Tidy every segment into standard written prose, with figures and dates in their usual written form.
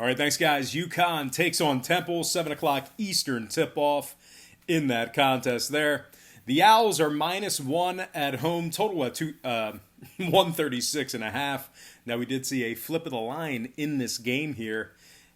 All right, thanks, guys. UConn takes on Temple, 7 o'clock Eastern tip-off in that contest there. The Owls are -1 at home, total at 136.5. Now, we did see a flip of the line in this game here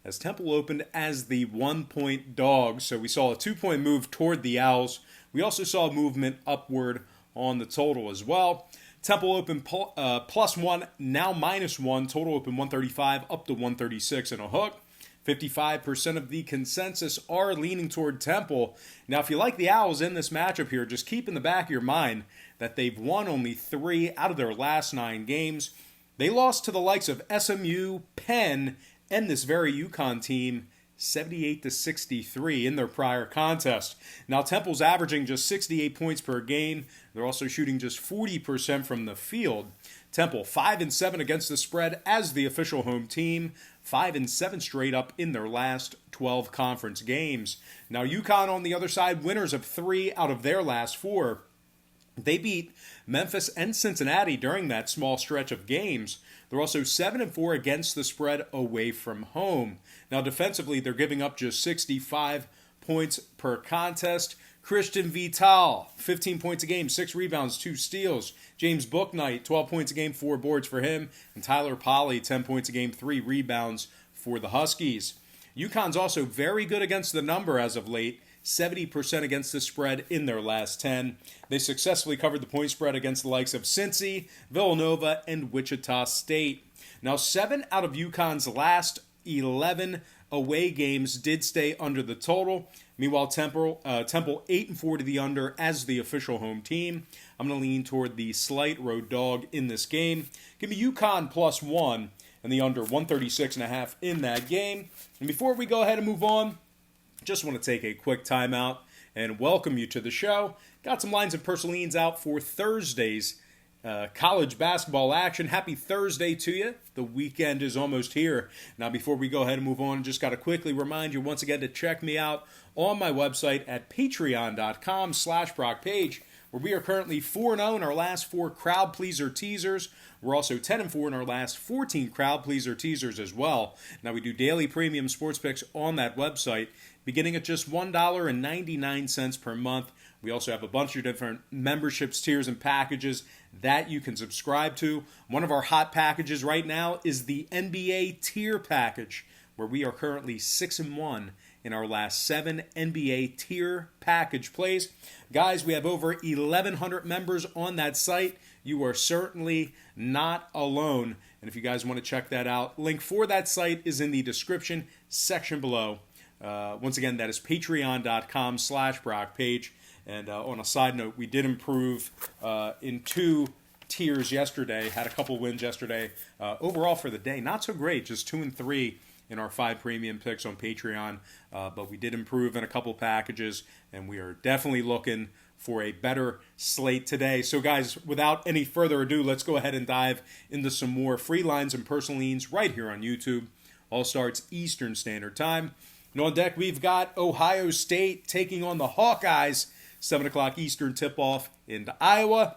as Temple opened as the 1-point dog. So we saw a 2-point move toward the Owls. We also saw movement upward on the total as well. Temple opened +1, now -1. Total open 135 up to 136 and a hook. 55% of the consensus are leaning toward Temple. Now, if you like the Owls in this matchup here, just keep in the back of your mind that they've won only 3 out of their last 9 games. They lost to the likes of SMU, Penn, and this very UConn team 78-63 in their prior contest. Now, Temple's averaging just 68 points per game. They're also shooting just 40% from the field. Temple 5-7 against the spread as the official home team, 5-7 straight up in their last 12 conference games. Now, UConn on the other side, winners of 3 out of their last 4. They beat Memphis and Cincinnati during that small stretch of games. They're also 7-4 against the spread away from home. Now, defensively, they're giving up just 65 points per contest. Christian Vital, 15 points a game, 6 rebounds, 2 steals. James Bouknight, 12 points a game, 4 boards for him. And Tyler Polley, 10 points a game, 3 rebounds for the Huskies. UConn's also very good against the number as of late. 70% against the spread in their last 10. They successfully covered the point spread against the likes of Cincy, Villanova, and Wichita State. Now, 7 out of UConn's last 11 away games did stay under the total. Meanwhile, Temple 8-4 to the under as the official home team. I'm going to lean toward the slight road dog in this game. Give me UConn +1 and the under 136.5 in that game. And before we go ahead and move on, just want to take a quick timeout and welcome you to the show. Got some lines and Purslines out for Thursday's college basketball action. Happy Thursday to you. The weekend is almost here. Now, before we go ahead and move on, just got to quickly remind you once again to check me out on my website at patreon.com/BrockPage, where we are currently 4-0 in our last 4 crowd pleaser teasers. We're also 10-4 in our last 14 crowd pleaser teasers as well. Now, we do daily premium sports picks on that website, beginning at just $1.99 per month. We also have a bunch of different memberships, tiers, and packages that you can subscribe to. One of our hot packages right now is the NBA tier package, where we are currently 6-1 in our last 7 NBA tier package plays. Guys, we have over 1,100 members on that site. You are certainly not alone. And if you guys want to check that out, link for that site is in the description section below. Once again, that is patreon.com/BrockPage. And on a side note, we did improve in 2 tiers yesterday. Had a couple wins yesterday. Overall for the day, not so great, just 2 and 3 in our 5 premium picks on Patreon. But we did improve in a couple packages, and we are definitely looking for a better slate today. So, guys, without any further ado, let's go ahead and dive into some more free lines and personal leans right here on YouTube. All starts Eastern Standard Time. And on deck, we've got Ohio State taking on the Hawkeyes. 7 o'clock Eastern tip-off into Iowa.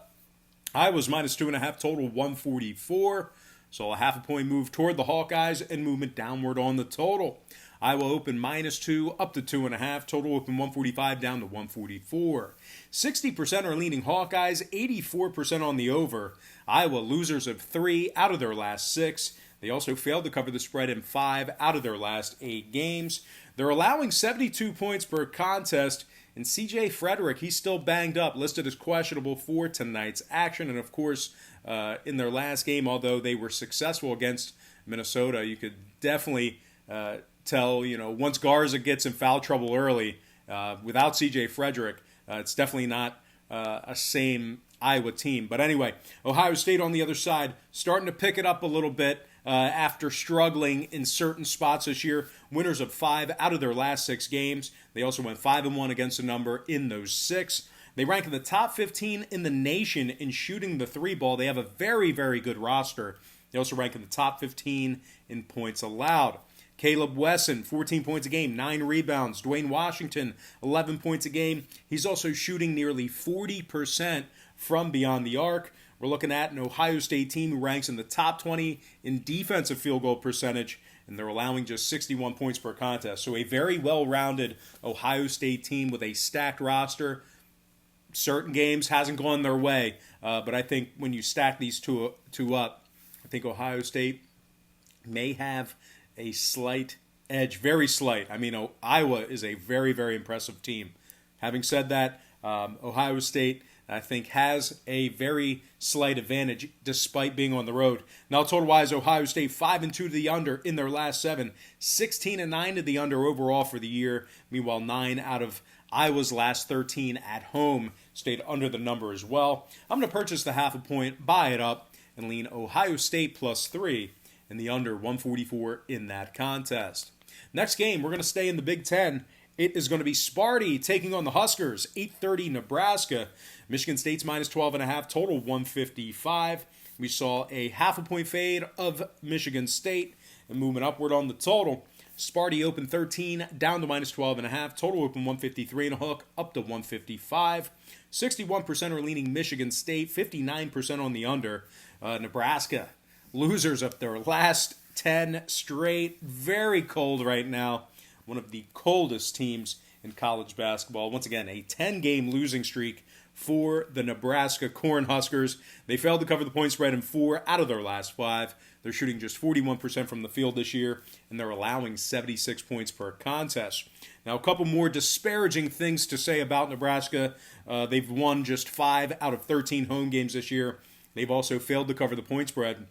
Iowa's -2.5, total 144. So a half a point move toward the Hawkeyes and movement downward on the total. Iowa open -2 up to 2.5. Total open 145 down to 144. 60% are leaning Hawkeyes, 84% on the over. Iowa losers of 3 out of their last 6. They also failed to cover the spread in 5 out of their last 8 games. They're allowing 72 points per contest. And C.J. Frederick, he's still banged up, listed as questionable for tonight's action. And, of course, in their last game, although they were successful against Minnesota, you could definitely tell, once Garza gets in foul trouble early, without C.J. Frederick, it's definitely not a same Iowa team. But anyway, Ohio State on the other side, starting to pick it up a little bit after struggling in certain spots this year. Winners of 5 out of their last 6 games. They also went 5-1 against a number in those 6. They rank in the top 15 in the nation in shooting the 3 ball. They have a very, very good roster. They also rank in the top 15 in points allowed. Caleb Wesson, 14 points a game, 9 rebounds. Dwayne Washington, 11 points a game. He's also shooting nearly 40% from beyond the arc. We're looking at an Ohio State team who ranks in the top 20 in defensive field goal percentage and they're allowing just 61 points per contest. So a very well-rounded Ohio State team with a stacked roster. Certain games hasn't gone their way, but I think when you stack these two up, I think Ohio State may have a slight edge, very slight. I mean, Iowa is a very, very impressive team. Having said that, Ohio State, I think, has a very slight advantage despite being on the road. Now, total-wise, Ohio State 5-2 to the under in their last 7, 16-9 to the under overall for the year. Meanwhile, 9 out of Iowa's last 13 at home stayed under the number as well. I'm going to purchase the half a point, buy it up, and lean Ohio State +3 and the under 144 in that contest. Next game, we're going to stay in the Big Ten. It is going to be Sparty taking on the Huskers, 8:30 Nebraska. Michigan State's -12.5, total 155. We saw a half a point fade of Michigan State and movement upward on the total. Sparty opened 13, down to -12.5. Total open 153 and a hook, up to 155. 61% are leaning Michigan State, 59% on the under. Nebraska, losers of their last 10 straight. Very cold right now. One of the coldest teams in college basketball. Once again, a 10-game losing streak for the Nebraska Cornhuskers. They failed to cover the point spread in 4 out of their last 5. They're shooting just 41% from the field this year, and they're allowing 76 points per contest. Now, a couple more disparaging things to say about Nebraska. They've won just 5 out of 13 home games this year. They've also failed to cover the point spread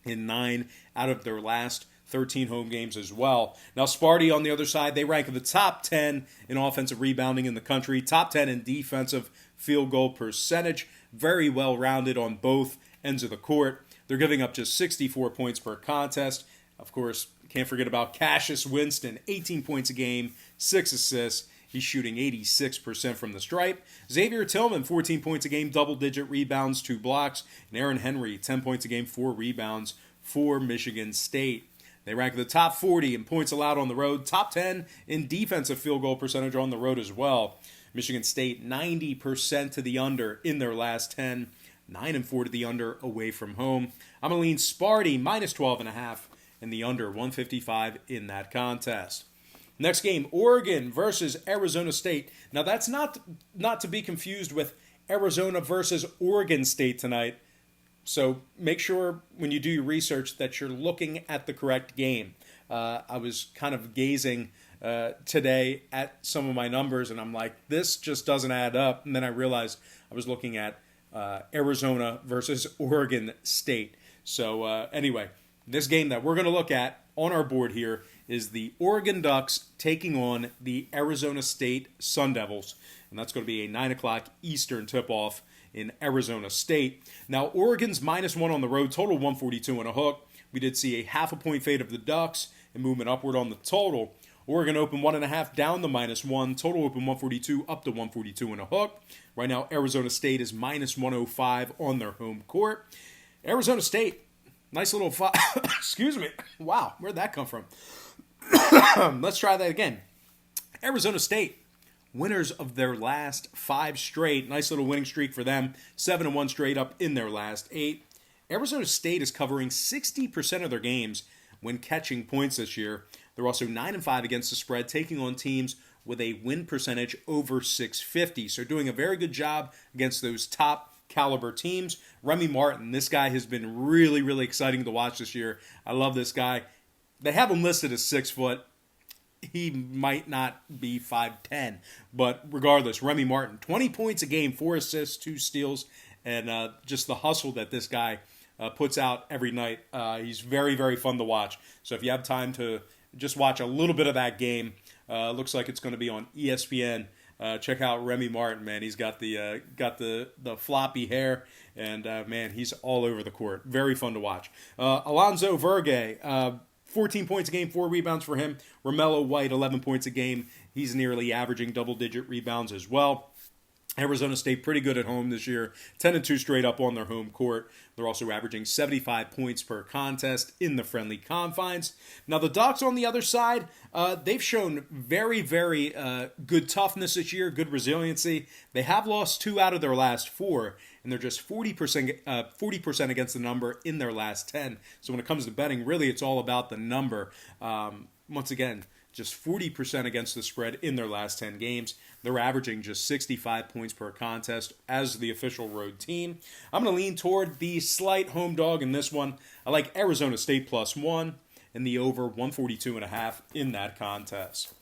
in 9 out of their last 13 home games as well. Now, Sparty, on the other side, they rank in the top 10 in offensive rebounding in the country, top 10 in defensive field goal percentage, very well-rounded on both ends of the court. They're giving up just 64 points per contest. Of course, can't forget about Cassius Winston, 18 points a game, 6 assists. He's shooting 86% from the stripe. Xavier Tillman, 14 points a game, double-digit rebounds, 2 blocks. And Aaron Henry, 10 points a game, 4 rebounds for Michigan State. They rank in the top 40 in points allowed on the road, top 10 in defensive field goal percentage on the road as well. Michigan State, 90% to the under in their last 10, 9-4 to the under away from home. I'm going to lean Sparty, -12.5, and the under 155 in that contest. Next game, Oregon versus Arizona State. Now, that's not to be confused with Arizona versus Oregon State tonight. So make sure when you do your research that you're looking at the correct game. I was kind of gazing today at some of my numbers, and I'm like, this just doesn't add up. And then I realized I was looking at Arizona versus Oregon State. So anyway, this game that we're going to look at on our board here is the Oregon Ducks taking on the Arizona State Sun Devils. And that's going to be a 9 o'clock Eastern tip-off in Arizona State. Now, Oregon's -1 on the road, total 142 and a hook. We did see a half a point fade of the Ducks and movement upward on the total. Oregon open 1.5 down to -1. Total open 142 up to 142 and a hook. Right now, Arizona State is -105 on their home court. Arizona State, nice little excuse me. Wow, where'd that come from? Let's try that again. Arizona State, winners of their last 5 straight. Nice little winning streak for them. 7-1 straight up in their last 8. Arizona State is covering 60% of their games when catching points this year. They're also 9-5 against the spread, taking on teams with a win percentage over 650. So doing a very good job against those top caliber teams. Remy Martin, this guy has been really, really exciting to watch this year. I love this guy. They have him listed as 6 foot. He might not be 5'10", but regardless, Remy Martin, 20 points a game, 4 assists, 2 steals, and just the hustle that this guy puts out every night. He's very, very fun to watch. So if you have time to just watch a little bit of that game, looks like it's going to be on ESPN. Check out Remy Martin, man. He's got the floppy hair, and man, he's all over the court. Very fun to watch. Alonzo Verge, 14 points a game, 4 rebounds for him. Romello White, 11 points a game. He's nearly averaging double-digit rebounds as well. Arizona State pretty good at home this year, 10-2 straight up on their home court. They're also averaging 75 points per contest in the friendly confines. Now the Ducks on the other side, they've shown very, very good toughness this year, good resiliency. They have lost 2 out of their last 4, and they're just 40% against the number in their last 10. So when it comes to betting, really it's all about the number. Once again, just 40% against the spread in their last 10 games. They're averaging just 65 points per contest as the official road team. I'm going to lean toward the slight home dog in this one. I like Arizona State +1 and the over 142.5 in that contest.